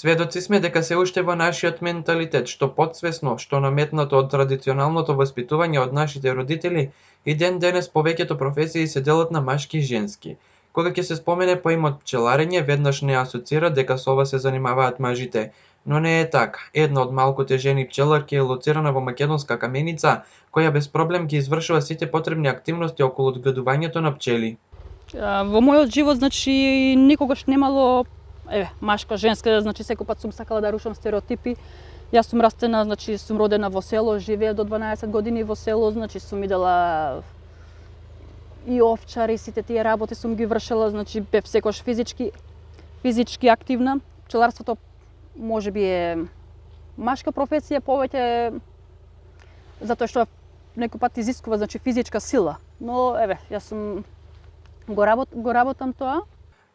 Сведоци сме дека се уште во нашиот менталитет, што потсвесно, што наметнато од традиционалното воспитување од нашите родители, и ден денес повеќето професии се делат на машки и женски. Кога ќе се спомене поимот пчеларење, веднаш не асоцира дека со ова се занимаваат мажите, но не е така. Една од малкуте жени пчеларки е лоцирана во македонска Каменица, која без проблем ги извршува сите потребни активности околу одгледувањето на пчели. Во мојот живот, значи, никогаш немало машка, женска, значи секој пат сум сакала да рушам стереотипи. Јас сум растена, значи сум родена во село, живеев до 12 години во село, значи сум идела и овчари, сите тие работи сум ги вршела, значи бев секојаш физички активна. Пчеларството можеби е машка професија повеќе затоа што некој пат изискува, значи, физичка сила. Но јас сум го работам тоа.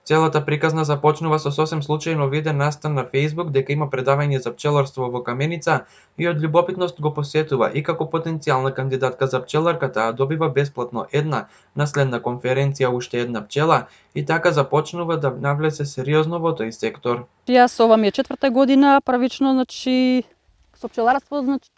Целата приказна започнува со сосем случајно виден настан на Facebook дека има предавање за пчеларство во Каменица и од љубопитност го посетува и како потенцијална кандидатка за пчеларка таа добива бесплатно една наследна конференција уште една пчела и така започнува да навлезе сериозно во тој сектор. Јас ова ми е 4-та година правично, значи со пчеларство, значи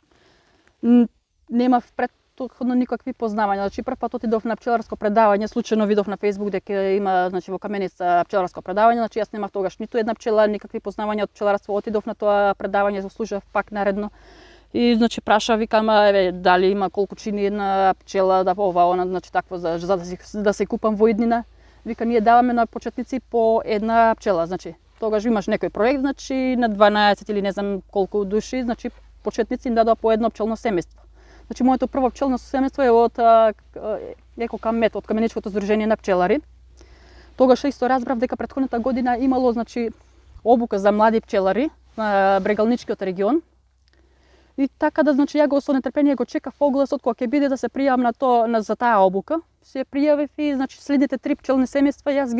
немав претходно никакви познавања. Значи прв пат отидов на пчеларско предавање, случајно видов на Facebook дека има, значи, во Каменица пчеларско предавање, значи јас немав тогаш ниту една пчела, никакви познавања од пчеларство, отидов на тоа предавање, заслужав пак наредно. И значи праша, викам, дали има колку чини една пчела, да ова, она, значи такво за да се купам во иднина. Вика, ние даваме на почетници по една пчела, значи тогаш имаш некој проект, значи на 12 или не знам колку души, значи почетници им дадоа по едно пчелно семејство. Значи моето прво пчелно семејство е од Екокамет, од Каменичкото здружение на пчелари. Тогаш исто разбрав дека претходната година имало, значи, обука за млади пчелари на Брегалничкиот регион. И така да, значи, ја го со нетрпение го чекав огласот кога ќе биде да се пријавам за таа обука. Се пријавив и, значи, следните 3 пчелни семејства јас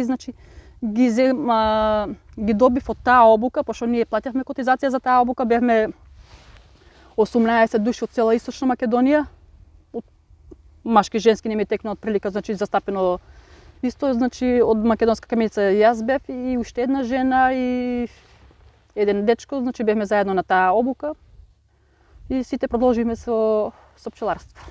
ги добив од таа обука, пошто ние платевме котизација за таа обука, бевме 18 души од цела Источна Македонија. Од машки и женски не ми текна од прилика, значи застапено исто, значи од македонска Каменица јас бев и уште една жена и еден дечко, значи бевме заедно на таа обука и сите продолживме со пчеларство.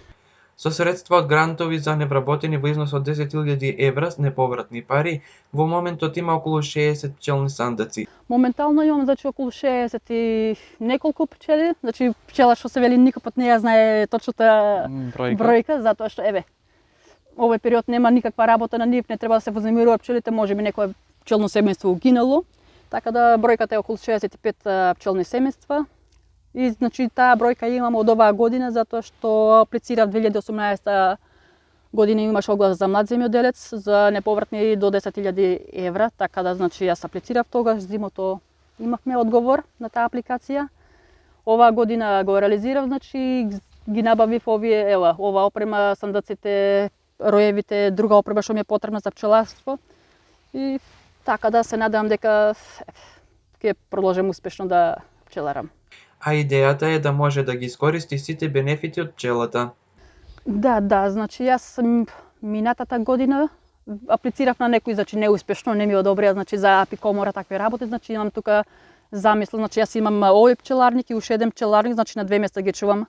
Со средства од грантови за невработени во износ од 10.000 евра неповратни пари, во моментот има околу 60 пчелни сандаци. Моментално имам, значи, околу 60 и неколку пчели, значи пчела што се вели никој пат не ја знае точната бројка, затоа што овој период нема никаква работа на нив, не треба да се вознемируваат пчелите, можеби некое пчелно семејство угинало, така да бројката е околу 65 пчелни семејства. И, значи, таа бројка имам од оваа година, затоа што аплицирав 2018 година, имаш оглас за млад земјоделец за неповратни до 10.000 евра, така да, значи, јас аплицирав тогаш, зимото имавме одговор на таа апликација. Оваа година го реализирав, значи, ги набавив ова опрема, сандаците, роевите, друга опрема што ми е потребна за пчеларство. И така да се надевам дека ќе продолжам успешно да пчеларам. А идејата е да може да ги искористи сите бенефити од пчелата. Да, значи јас минатата година аплицирав на некои, значи неуспешно, не ми одобрија, значи за апикомора такви работи, значи имам тука замисла, значи јас имам овој пчеларник и уште еден пчеларник, значи на две места ги чувам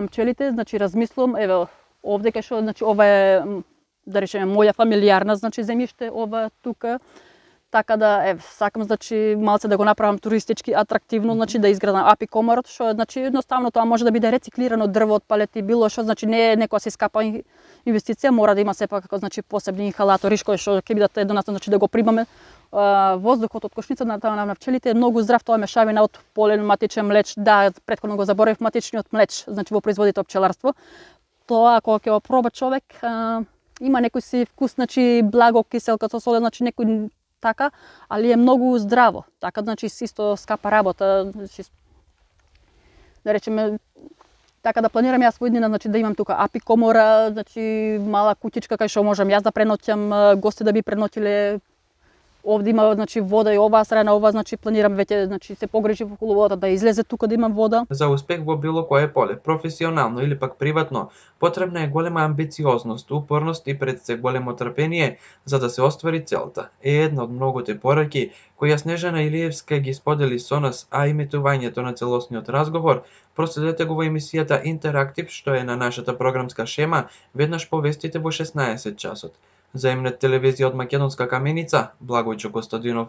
пчелите, значи размислувам, овде кај што, значи ова е, да речеме, моја фамилиарна, значи земјиште, ова тука. Така да, сакам, значи, малце да го направам туристички атрактивно, значи да изградам апикоморот, што, значи, едноставно тоа може да биде рециклирано дрво од палети, било што, значи, не е некоја се скапа инвестиција, мора да има сепак, значи, посебни инхалатори, кои што ќе бидат едноставно, значи, да го примаме. Воздухот од кошницата на пчелите е многу здрав, тоа мешавина од полен, матичен млеч, да, претходно го заборавив, матичниот млеч, значи, во производите од пчеларство. Тоа, кога ќе го проба човек, има некој си вкус, значи, благо киселка со соле, значи, некој така, али е многу здраво. Така, значи, исто скапа работа, значи, да речеме, така да планирам јас во иднина, значи, да имам тука апикомора, значи, мала куќичка кај што можам јас да преноќам, гости да би преноќиле, Овде има значи вода и оваа страна, ова значи планирам веќе значи се погрижив околу водата да излезе тука да имам вода. За успех во било кое поле, професионално или пак приватно, потребна е голема амбициозност, упорност и пред се големо трпение за да се оствари целта. Е една од многуте пораки која Снежана Илиевска ги сподели со нас, а имитувањето на целосниот разговор проследете го во емисијата Интерактив што е на нашата програмска шема веднаш по вестите во 16 часот. За Емнет телевизија од Македонска Каменица, Благојчо Костадинов.